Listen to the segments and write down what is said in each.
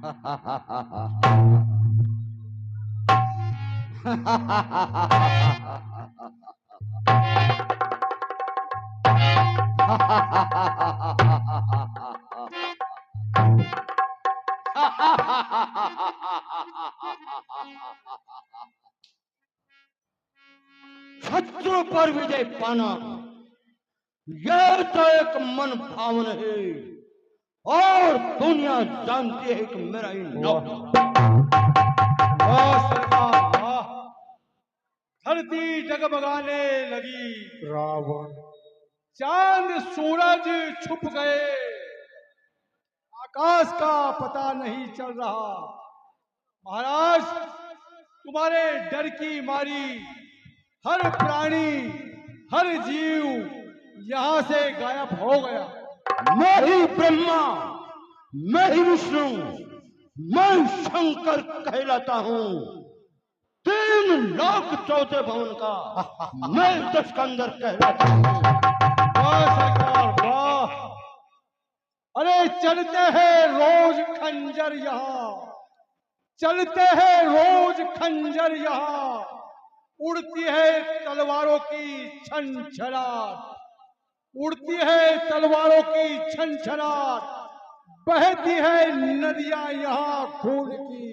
शत्रु पर विजय पाना यह तो एक मन भावन है और दुनिया जानती है कि मेरा ही धरती जगमगाने लगी, रावण चांद सूरज छुप गए, आकाश का पता नहीं चल रहा। महाराज, तुम्हारे डर की मारी हर प्राणी, हर जीव यहाँ से गायब हो गया। मैं ही ब्रह्मा, मैं ही विष्णु, मैं शंकर कहलाता हूँ। 3 लोक 14 भवन का मैं दशकंदर कहलाता हूँ। वाह सरकार वाह! अरे चलते हैं रोज खंजर यहाँ, चलते हैं रोज खंजर यहाँ, उड़ती है तलवारों की छनछनाट, उड़ती है तलवारों की छनछनाट, बहती है नदियां यहाँ खून की,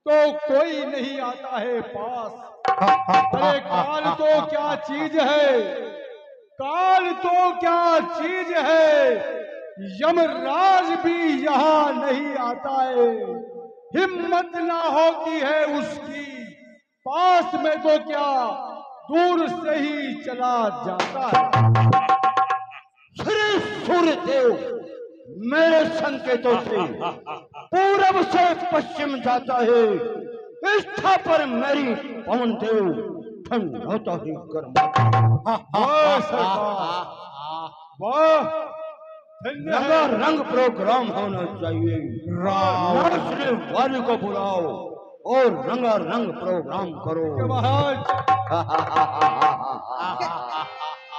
तो कोई नहीं आता है पास। अरे काल तो क्या चीज है, काल तो क्या चीज है, यमराज भी यहाँ नहीं आता है। हिम्मत ना होती है उसकी, पास में तो क्या दूर से ही चला जाता है। श्री सूर्य देव मेरे संकेतों से पूरब से पश्चिम जाता है, इष्ठा पर मेरी पवन देव ठंडा ही गर्म। वाह सरकार वाह! रंगा रंग प्रोग्राम होना चाहिए। नाचने वाले को बुलाओ और रंगा रंग प्रोग्राम करो।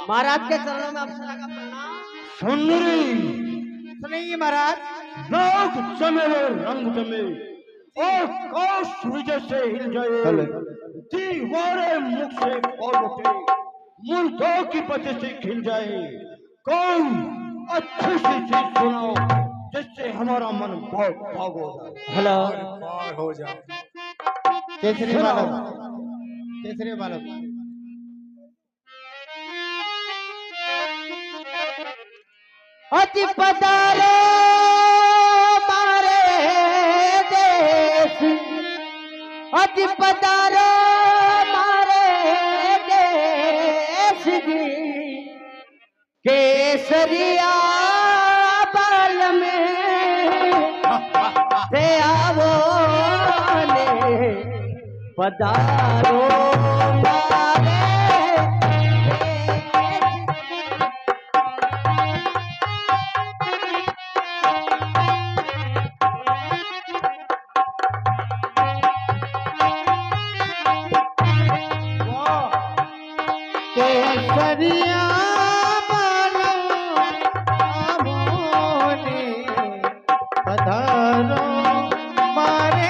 महाराज के चरणों में अप्सरा का प्रणाम। सुंदरी सुनिए महाराज। लोग जमे रंग जमे और काश विजय से हिल जाए, दीवारें मुख से बोल उठे, मुर्दों की पति से खिल जाए। कोई अच्छी सी चीज सुनाओ जिससे हमारा मन बहुत भाग हो जाए। हेलो, पार हो जाए। केसरी बालक, केसरी बालक। अति पधारो मारे देश, अति पधारो मारे देश की, केसरिया बाल में से आवो ने पधारो मारे केसरिया पधारो मारे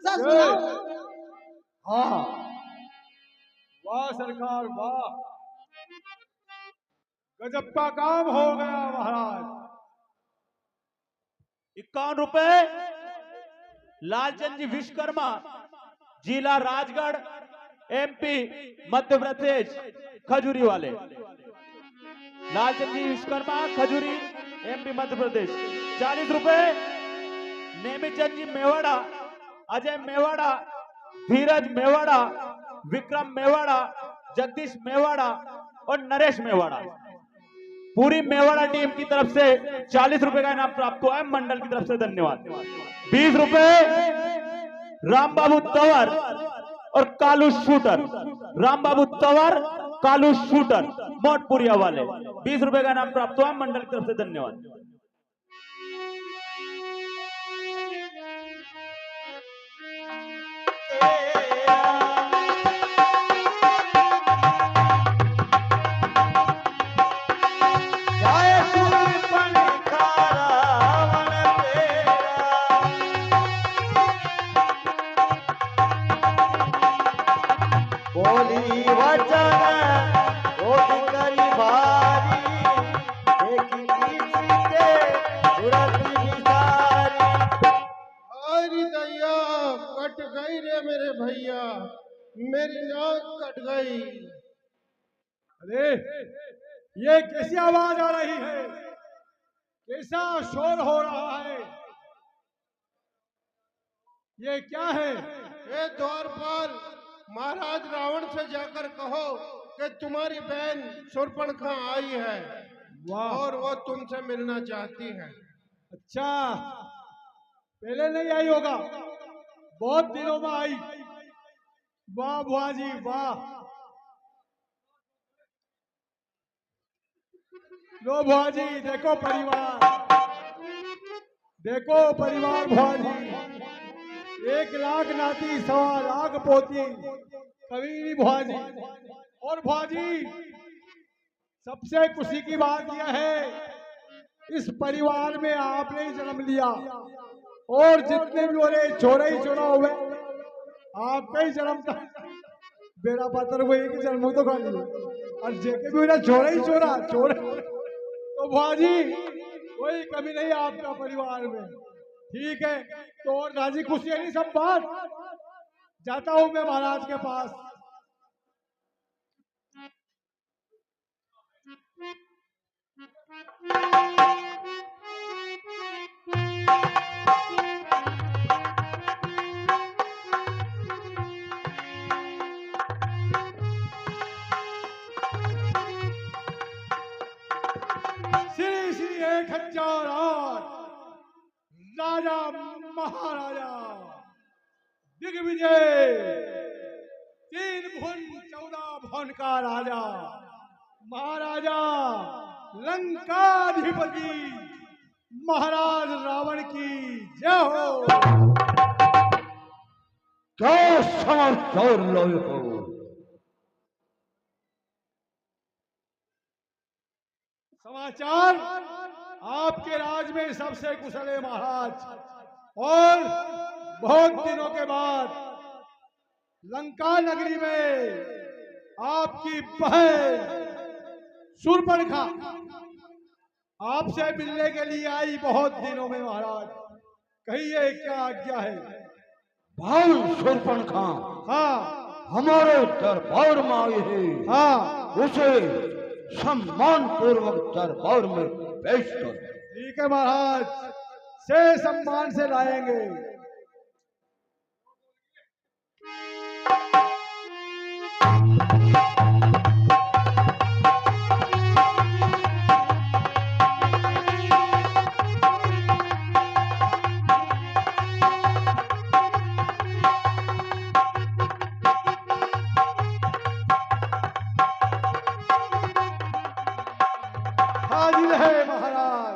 किस्सा सुनाओ। हाँ, वाह सरकार वाह, गजब का काम हो गया महाराज। 51 रुपए लालचंद जी विश्वकर्मा, जिला राजगढ़, एमपी मध्य प्रदेश, खजूरी वाले। लालचंद जी विश्वकर्मा, खजूरी, एमपी मध्य प्रदेश। 40 रुपए नेमीचंद जी मेवाड़ा, अजय मेवाड़ा, धीरज मेवाड़ा, विक्रम मेवाड़ा, जगदीश मेवाड़ा और नरेश मेवाड़ा। पूरी मेवाड़ा टीम की तरफ से 40 रुपए का इनाम प्राप्त हुआ है, मंडल की तरफ से धन्यवाद। 20 रुपए राम बाबू तंवर और कालू शूटर, राम बाबू तंवर, कालू शूटर, मोटपुरिया वाले। 20 रुपए का इनाम प्राप्त हुआ, मंडल की तरफ से धन्यवाद। बोली वचन ओटी करी भारी, देखी किसी के सूरत निसारी। अरे दैया, कट गई रे मेरे भैया, मेरी नाक कट गई। अरे ये कैसी आवाज आ रही है, कैसा शोर हो रहा है, ये क्या है? ए द्वारपाल, महाराज रावण से जाकर कहो कि तुम्हारी बहन शूर्पणखा आई है वाह, और वो तुमसे मिलना चाहती है। अच्छा, पहले नहीं आई होगा, बहुत दिनों में आई। वाह बुआ जी वाह। लो बुआ जी, देखो परिवार, देखो परिवार बुआ जी, 1 लाख नाती, 1.25 लाख पोती, कभी बुआ जी। और बुआ जी, सबसे खुशी की बात यह है, इस परिवार में आपने ही जन्म लिया और जितने भी बोले छोरे ही छोरा हुए, आपका ही जन्म था। बेरा पातर हुए कि जन्म तो खा लिया, और जेके भी बोला छोरा ही छोरा छोरे। तो बुआ जी, कोई कमी नहीं आपका परिवार में, ठीक है? तो और राजी खुशी है नहीं सब बात। जाता हूं मैं महाराज के पास। श्री श्री 1008 राजा महाराजा दिग्विजय, 3 भुवन 14 भुवन का राजा महाराजा लंकाधिपति महाराज रावण की जय हो। क्या समाचार लाए हो? समाचार, आपके राज में सबसे कुशल है महाराज, और बहुत दिनों के बाद लंका नगरी में आपकी बहन शूर्पणखा आपसे मिलने के लिए आई, बहुत दिनों में महाराज। कहिए क्या आज्ञा है? भाई शूर्पणखा हाँ हमारे दरबार में आई है, हाँ, उसे सम्मान पूर्वक दरबार में पेश कर। ठीक है महाराज, से सम्मान से लाएंगे। हाजिर है महाराज,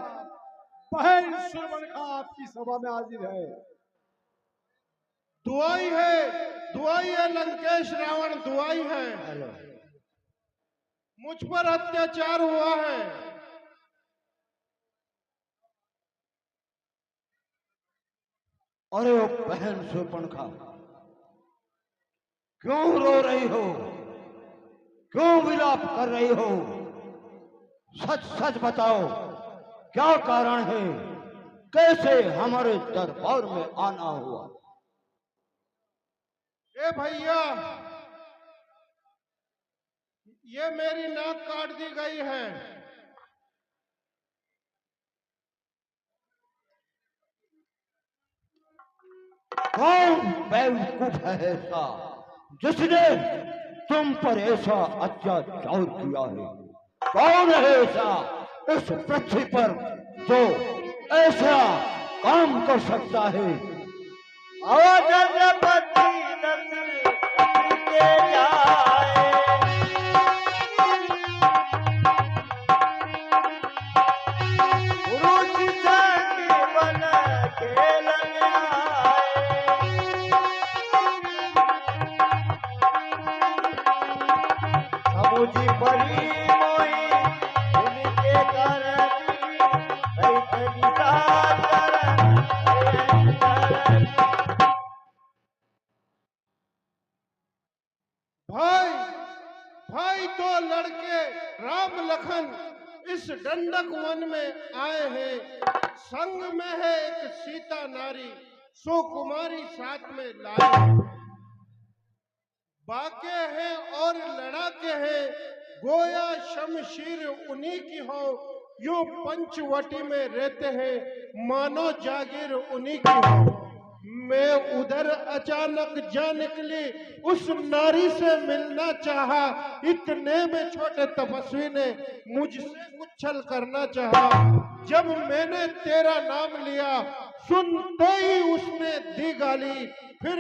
बहन शूर्पणखा आपकी सभा में हाजिर है। दुआई है लंकेश रावण, दुआई है। मुझ पर अत्याचार हुआ है, अरे ओ बहन शूर्पणखा, क्यों रो रही हो? क्यों विलाप कर रही हो? सच सच बताओ, क्या कारण है? कैसे हमारे दरबार में आना हुआ? ए भैया, ये मेरी नाक काट दी गई है। कौन बेवकूफ है ऐसा जिसने तुम पर ऐसा अत्याचार किया है? कौन है ऐसा इस पृथ्वी पर जो ऐसा काम कर सकता है? गणपति नंद के जाए, पुरुष संग बन खेलन आए, समुझी परी मोही उनके कारण भाई भाई, दो लड़के राम लखन इस दंडक वन में आए हैं। संग में है एक सीता नारी, सुकुमारी साथ में लाई। बाके हैं और लड़ाके हैं, गोया शमशीर उन्हीं की हो। यूं पंचवटी में रहते हैं, मानो जागीर उन्हीं की हो। मैं उधर अचानक जा निकली, उस नारी से मिलना चाहा। इतने में छोटे तपस्वी ने मुझसे कुछ छल करना चाहा। जब मैंने तेरा नाम लिया, सुनते ही उसने दी गाली। फिर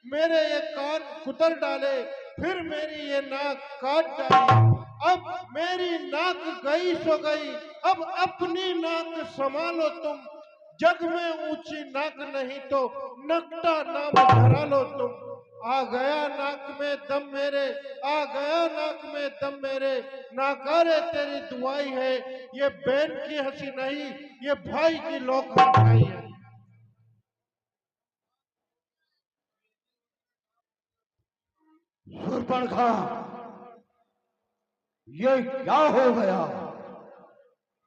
मेरे ये कान कुतर डाले, फिर मेरी ये नाक काट डाली। अब मेरी नाक गई सो गई, अब अपनी नाक संभालो तुम। जग में ऊंची नाक नहीं तो नकटा नाम धरा लो तुम। आ गया नाक में दम मेरे, आ गया नाक में दम मेरे। नाकारे तेरी दुआई है, ये बहन की हंसी नहीं, ये भाई की लोक हंसाई है। शूर्पणखा, ये क्या हो गया?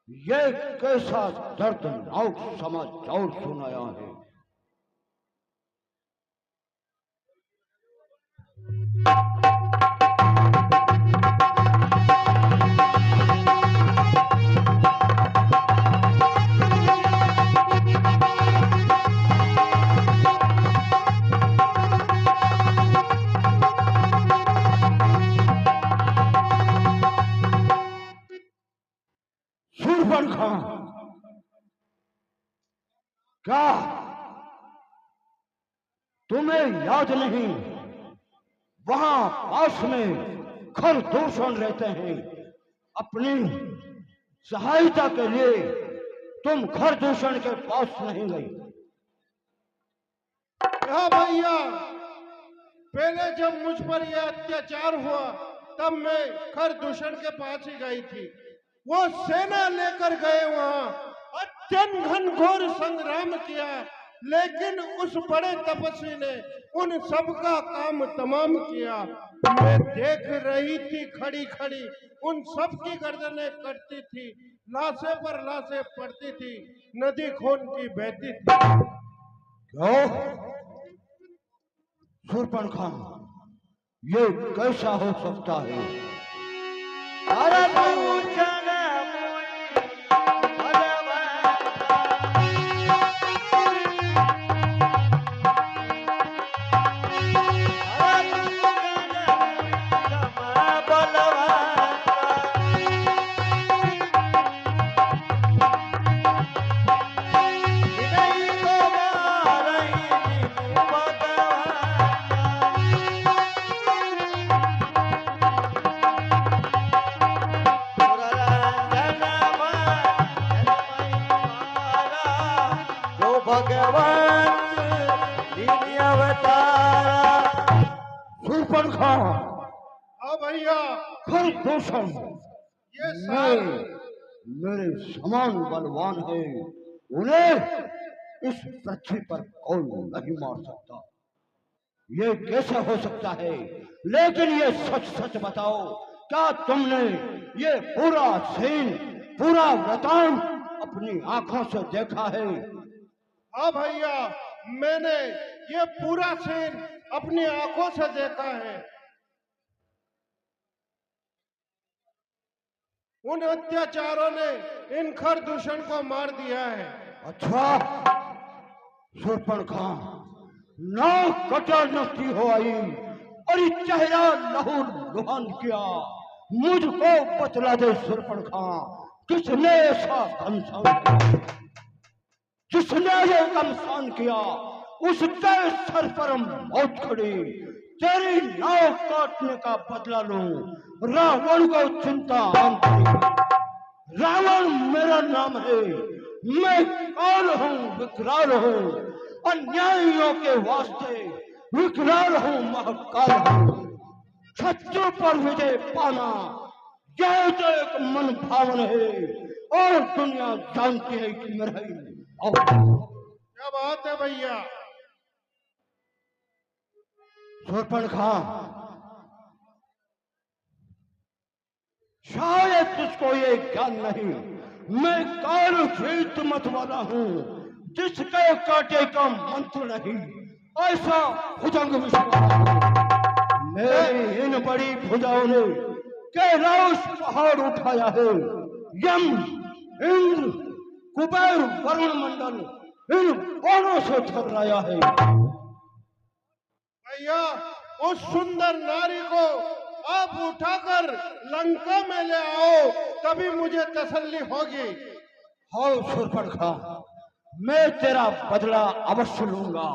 ये कैसा दर्दनाक समाचार सुनाया है? शूर्पणखा, क्या तुम्हें याद नहीं, वहां पास में खरदूषण रहते हैं। अपनी सहायता के लिए तुम खरदूषण के पास नहीं गई? हाँ भैया, पहले जब मुझ पर यह अत्याचार हुआ, तब मैं खरदूषण के पास ही गई थी। वो सेना लेकर गए, वहां अत्यंत घनघोर संग्राम किया। लेकिन उस बड़े तपस्वी ने उन सब का काम तमाम किया। मैं देख रही थी खड़ी खड़ी, उन सब की गर्दनें कटती थी, लाशें पर लाशें पड़ती थी, नदी खून की बहती थी। क्यों शूर्पणखा, ये कैसा हो सकता है? अरे पूछन भगवान दीनी अवतारा। शूर्पणखा, हाँ भैया, खरदूषण ये सारे मेरे समान बलवान है, उन्हें इस पृथ्वी पर कोई नहीं मार सकता। ये कैसे हो सकता है? लेकिन ये सच सच बताओ, क्या तुमने ये पूरा सीन, पूरा वृतांत अपनी आंखों से देखा है? हाँ भैया, मैंने ये पूरा सीन अपनी आंखों से देखा है। उन अत्याचारों ने इन खरदूषण को मार दिया है। अच्छा, शूर्पणखा नाक कटा नष्टी हो आई और ये चेहरा लहू लुहान किया। मुझको बतला दे शूर्पणखा, किसने ऐसा घमसान किया? जिसने ये घमसान किया उसके सर पर मौत खड़ी। तेरी नाव काटने का बदला लूं, रावण को चिंता आंतरी। रावण मेरा नाम है, मैं काल हूं, विकराल हूं, अन्यायियों के वास्ते विकराल हूं, महाकाल हूं। शत्रु पर विजय पाना यह तो एक मन भावन है और दुनिया जानती है कि मेरा क्या बात है भैया? शूर्पणखा, शायद तुझको ये ज्ञान नहीं, मैं काल शीत मत वाला हूं, जिसके काटे का मंत्र नहीं, ऐसा भुजंग विश्वास। मेरी इन बड़ी भुजाओं ने कैलाश पहाड़ उठाया है। यम, इंद्र, कुबेर, वरुण मंडल इन बाणों से थर्राया है। भैया, उस सुंदर नारी को आप उठाकर लंका में ले आओ, तभी मुझे तसल्ली होगी। हाँ शूर्पणखा, मैं तेरा बदला अवश्य लूंगा।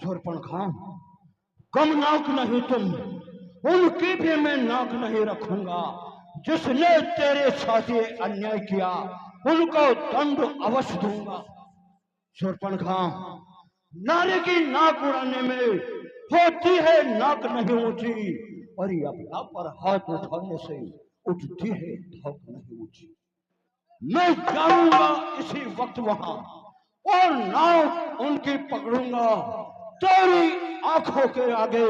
शूर्पणखा, कम नाक नहीं तुम, उनकी भी मैं नाक नहीं रखूंगा। जिसने तेरे साथ ये अन्याय किया उनको दंड अवश्य दूंगा। शूर्पणखा, नारी की नाक उड़ाने में होती है नाक नहीं ऊंची, और ये अपना पर हाथ उठाने से उठती है धौक नहीं ऊंची। मैं जाऊंगा इसी वक्त वहां और नाव उनकी पकड़ूंगा तेरी आंखों के आगे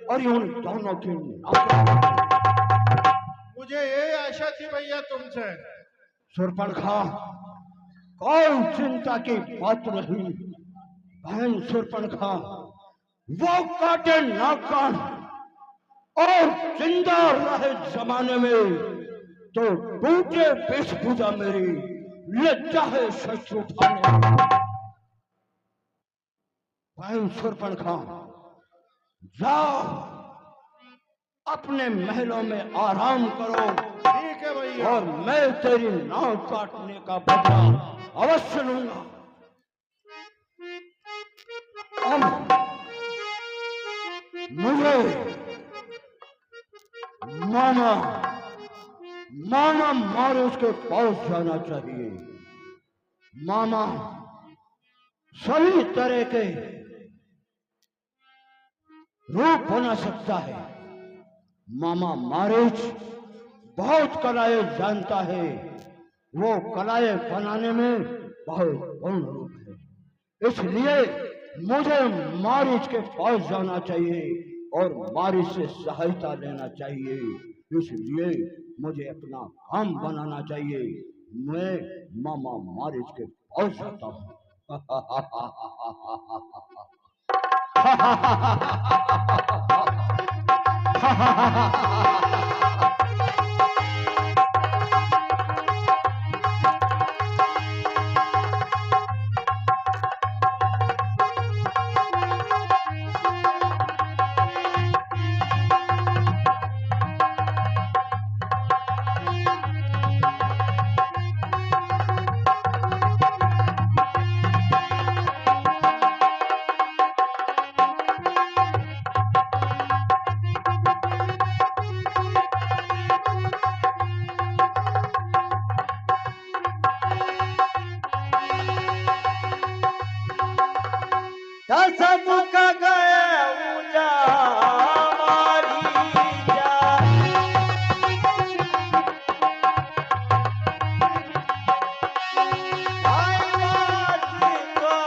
और उन दोनों की नाक। मुझे ये आशा थी भैया तुमसे। शूर्पणखा, कोई चिंता की बात नहीं। बहन शूर्पणखा, वो काटे नाकान और जिंदा रहे जमाने में तो टूटे वेशभूषा मेरी लज्जा है शस्त्र उठाने। बहन शूर्पणखा, जाओ अपने महलों में आराम करो। ठीक है भैया। और मैं तेरी नाव काटने का बदला अवश्य लूंगा। अब मुझे मामा मारूस के पास जाना चाहिए। मामा सभी तरह के रूप बना सकता है। मामा मारूस बहुत कलाएं जानता है, वो कलाएं बनाने में बहुत पूर्ण रूप है। इसलिए मुझे मारिच के पास जाना चाहिए और मारिच से सहायता लेना चाहिए। इसलिए मुझे अपना काम बनाना चाहिए। मैं मामा मारिच के पास जाता हूँ। दसमुख गए ऊंचा मारी जान। आय मासी का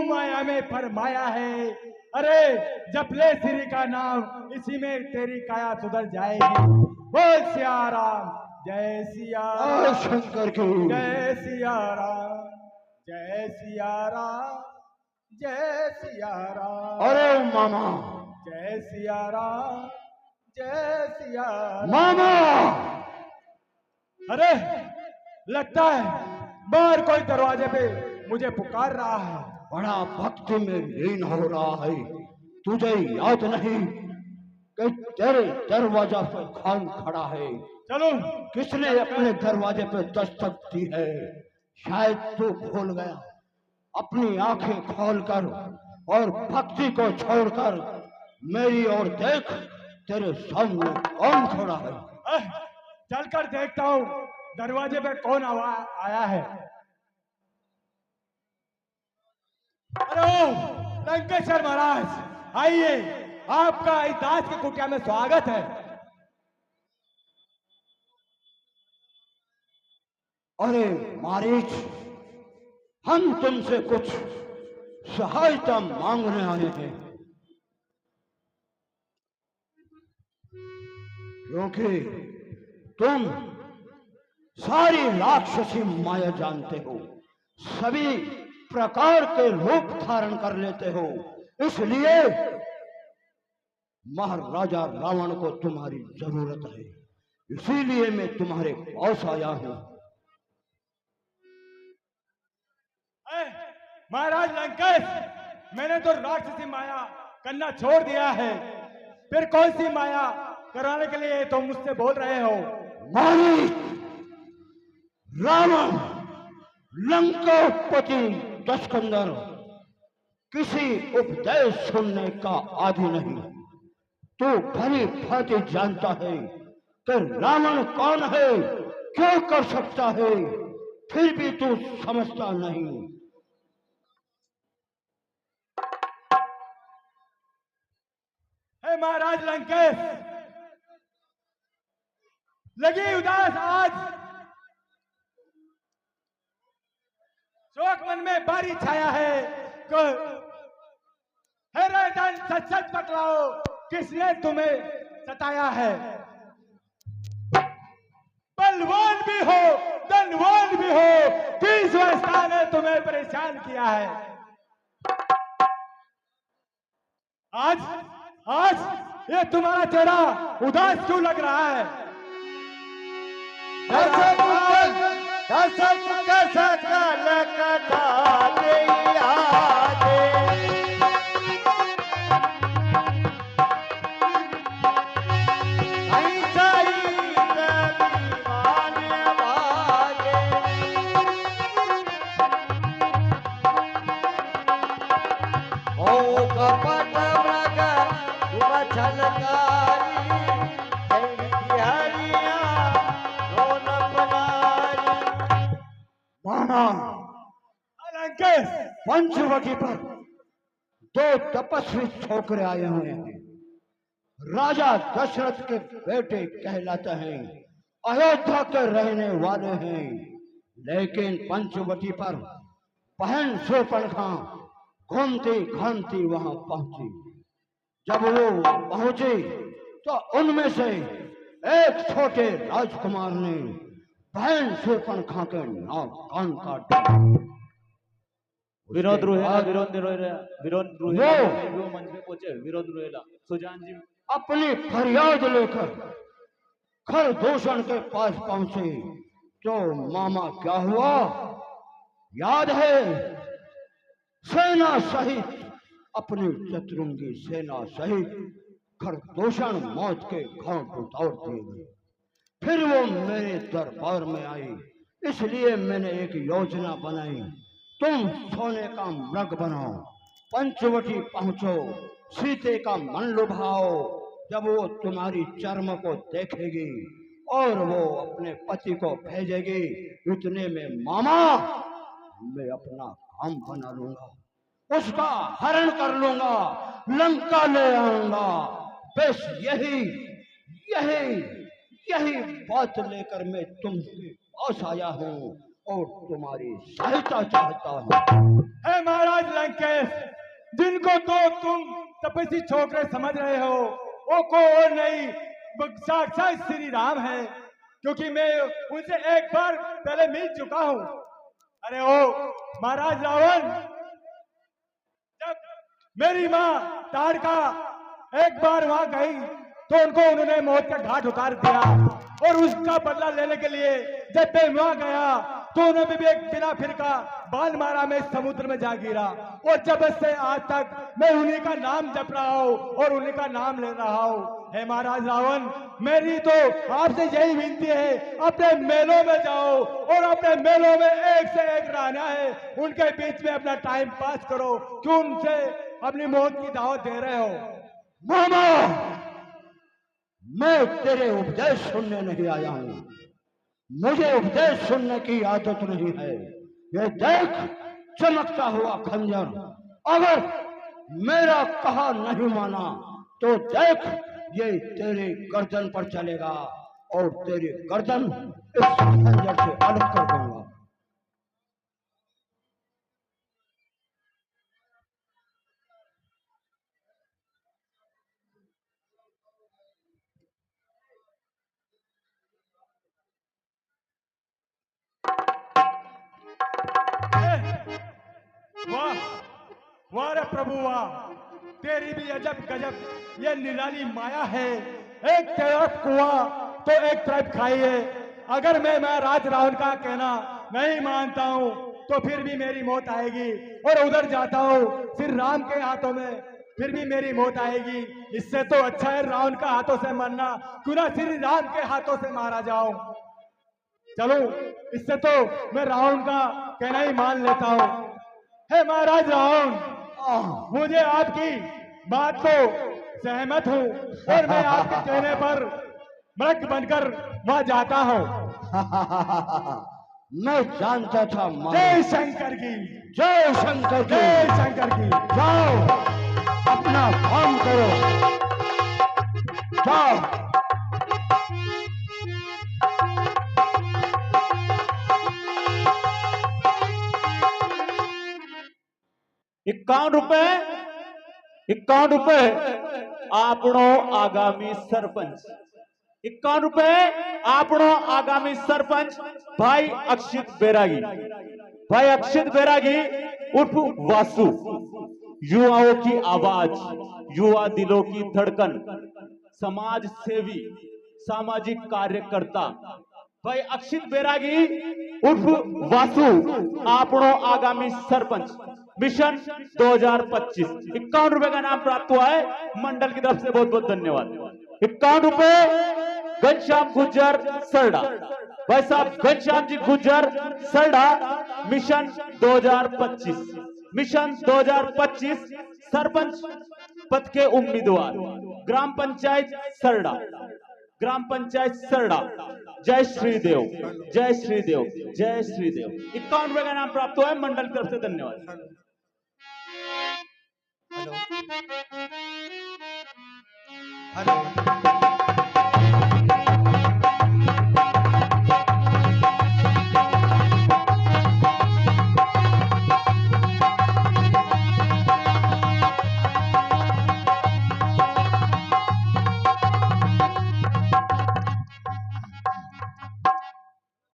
माया में फरमाया है, अरे जप ले श्री का नाम, इसी में तेरी काया सुधर जाएगी। बोल सिया राम, जय सिया जय राम, शंकर की जय सिया राम, जय सिया राम, जय सिया राम, अरे मामा, जय सिया राम, जय सिया राम। मामा, अरे लगता है बाहर कोई दरवाजे पे मुझे पुकार रहा है। बड़ा भक्ति में लीन हो रहा है। तुझे याद नहीं कि तेरे दरवाजा पे कौन खड़ा है? चलो किसने अपने दरवाजे पे दस्तक दी है? शायद तू भूल गया। अपनी आंखें खोलकर और भक्ति को छोड़कर मेरी ओर देख, तेरे सामने कौन खड़ा है? चलकर देखता हूँ दरवाजे पे कौन आया है। हेलो लंकेश्वर महाराज, आइए, आपका इस दास की कुटिया में स्वागत है। अरे मारीच, हम तुमसे कुछ सहायता मांगने आए हैं, क्योंकि तुम सारी राक्षसी माया जानते हो, सभी प्रकार के रूप धारण कर लेते हो, इसलिए महाराजा रावण को तुम्हारी जरूरत है, इसीलिए मैं तुम्हारे पास आया हूं। महाराज लंकेश, मैंने तो राक्षसी माया करना छोड़ दिया है, फिर कौन सी माया कराने के लिए तुम मुझसे बोल रहे हो? मारी, रावण लंकापति दशकंदर किसी उपदेश सुनने का आदि नहीं। तू भली भांति जानता है कि रावण कौन है, क्यों कर सकता है, फिर भी तू समझता नहीं। हे महाराज लंकेश, लगी उदास आज, शोक मन में भारी छाया है। हे राजन, सच सच बतलाओ, किसने तुम्हें सताया है? बलवान भी हो, धनवान भी हो, किस अवस्था ने तुम्हें परेशान किया है? आज आज ये तुम्हारा चेहरा उदास क्यों लग रहा है? मामा, लंकेश, पंचवटी पर दो तपस्वी छोकरे आए हुए हैं, राजा दशरथ के बेटे कहलाते हैं, अयोध्या के रहने वाले हैं, लेकिन पंचवटी पर बहन शूर्पणखा घूमती घामती वहां पहुंची। जब वो पहुंची तो उनमें से एक छोटे राजकुमार ने बहन शूर्पणखा के नाक कान काट दिए। विरोध रुहेला, विरोध रुहेला, विरोध रुहेला, वो मंच पे पहुंचे, विरोध रुहेला। सुजान जी अपनी फरियाद लेकर खरदूषण के पास पहुंचे तो मामा क्या हुआ याद है? सेना सहित, अपनी चतुरंगी सेना सहित खरदूषण मौत के घाट उतार दिए गए। फिर वो मेरे दरबार में आई, इसलिए मैंने एक योजना बनाई, तुम सोने का मृग बनाओ, पंचवटी पहुंचो, सीते का मन लुभाओ, जब वो तुम्हारी चर्म को देखेगी और वो अपने पति को भेजेगी, इतने में मामा मैं अपना काम बना लूंगा, उसका हरण कर लूंगा, लंका ले आऊंगा। बस यही यही यही बात लेकर मैं तुमके पास आया हूँ और तुम्हारी सहायता चाहता हूँ। हे महाराज लंकेश, जिनको तो तुम तपस्वी छोकरे समझ रहे हो, वो को और नहीं साक्षात श्री राम है, क्योंकि मैं उनसे एक बार पहले मिल चुका हूँ। अरे ओ महाराज रावण, जब मेरी माँ ताड़का एक बार वहां गई तो उनको उन्होंने मौत का घाट उतार दिया, और उसका बदला लेने के लिए जब मैं वहां गया तो उन्होंने भी एक बिना फिर का बाण मारा, मैं समुद्र में जा गिरा, और जब से आज तक मैं उन्हीं का नाम जप रहा हूँ और उन्हीं का नाम ले रहा हूँ। हे महाराज रावण, मेरी तो आपसे यही विनती है, अपने मेलों में जाओ और अपने मेलों में एक से एक राजा है, उनके बीच में अपना टाइम पास करो, क्यों उनसे अपनी मौत की दावत दे रहे हो? मामा, मैं तेरे उपदेश सुनने नहीं आया हूँ, मुझे उपदेश सुनने की आदत नहीं है। ये देख चमकता हुआ खंजर, अगर मेरा कहा नहीं माना तो देख ये तेरे गर्दन पर चलेगा और तेरी गर्दन इस खंजर से अलग कर दूंगा। वाह वाह रे प्रभु वाह, तेरी भी अजब गजब ये निराली माया है। एक तरफ कुआं तो एक तरफ खाई है। अगर मैं राज रावण का कहना नहीं मानता हूँ तो फिर भी मेरी मौत आएगी, और उधर जाता हूँ फिर राम के हाथों में फिर भी मेरी मौत आएगी। इससे तो अच्छा है रावण का हाथों से मरना, क्यों ना श्री राम के हाथों से मारा जाऊं। चलो, इससे तो मैं रावण का कहना ही मान लेता हूँ। हे महाराज रावण, मुझे आपकी बात को सहमत हूँ और मैं आपके कहने पर मृग बनकर वहां जाता हूँ। मैं जानता था मां। जय शंकर की, जय शंकर की, जय शंकर की। जाओ अपना काम करो, जाओ। 51 रुपए, 51 रुपए આપણો આગામી સરપંચ, 51 रुपए આપણો आगामी सरपंच भाई अक्षित बैरागी, भाई अक्षित बैरागी उर्फ वासु, युवाओं की आवाज, युवा दिलों की धड़कन, समाज सेवी, सामाजिक कार्यकर्ता भाई अक्षित बैरागी उर्फ वासु આપણો आगामी सरपंच मिशन 2025 51 रुपए का नाम प्राप्त हुआ है मंडल की तरफ से। बहुत बहुत धन्यवाद। 51 रुपए घनश्याम गुज्जर सरडा, भाई साहब घनश्याम जी गुज्जर सरडा, मिशन 2025, मिशन 2025 सरपंच पद के उम्मीदवार, ग्राम पंचायत सरडा, ग्राम पंचायत सरडा। जय श्रीदेव, जय श्रीदेव, जय श्रीदेव। 51 रुपए का नाम प्राप्त हुआ है मंडल की तरफ से। धन्यवाद। Hello hello